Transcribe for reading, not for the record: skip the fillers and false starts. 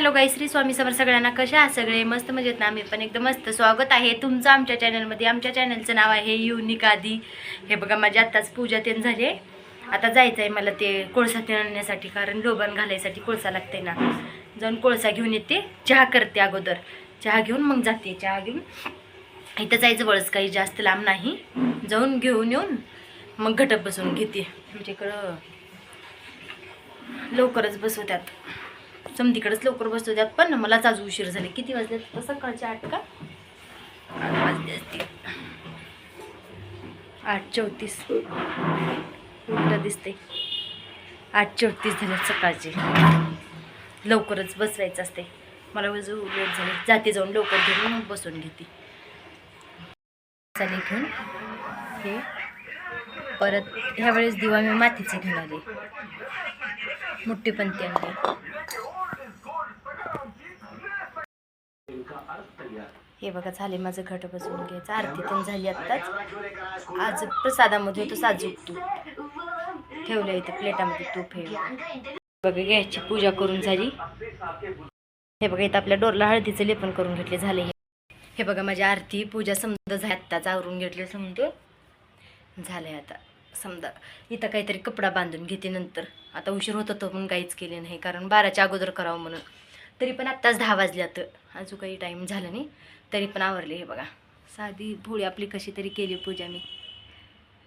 Hello गाई, श्री स्वामी समर्थ सगळ्यांना. कशा आहात सगळे? मस्त मजेत ना? आम्ही पण एकदम मस्त. स्वागत आहे तुमचं आमच्या चॅनलमध्ये. आमच्या चॅनलचं नाव आहे युनिक आदी. हे बघा, माझी आत्ताच पूजा ते झाले. आता जायचं आहे मला ते कोळसा ते आणण्यासाठी, कारण लोबण घालायसाठी कोळसा लागते ना. जाऊन कोळसा घेऊन येते, चहा करते अगोदर, चहा घेऊन मग जाते. चहा घेऊन इथं जायचं बळच, काही जास्त लांब नाही. जाऊन घेऊन येऊन मग घटक बसवून घेते. म्हणजे इकडं लवकरच बसवत्यात, समधीकडेच लवकर बसतो त्यात. पण मलाच आज उशीर झाले. किती वाजले? तर सकाळचे 8 का 8 वाजले असतील. 8:34 उलट दिसते. 8:34 झाले सकाळचे. लवकरच बसवायचं असते मला. लेट झाले, जाते जाऊन लवकर घेऊन मग बसून घेते. चालेल घेऊन हे. परत ह्या वेळेस दिवा मी मातीचे घेऊन आले, मोठी पंती आणली. हे बघा, झाले माझं घट बसवून घ्यायचं. आरती पण झाली आत्ताच. आज प्रसादामध्ये होतं साजूक तूप ठेवलं इथं प्लेटामध्ये. तूप हे बघा, घ्यायची पूजा करून झाली. हे बघा, इथं आपल्या डोरला हळदीचं लेपन करून घेतले. झाले हे बघा, माझी आरती पूजा समजा झाली. आत्ताच आवरून घेतले समजा झालंय. आता समजा इथं काहीतरी कपडा बांधून घेते नंतर. आता उशीर होत होतो पण काहीच केले नाही, कारण 12च्या अगोदर करावं म्हणून. तरी पण आत्ताच 10 वाजल्यात, अजून काही टाईम झाला नाही, तरी पण आवरले. हे बघा, साधी भोळी आपली कशी तरी केली पूजा मी.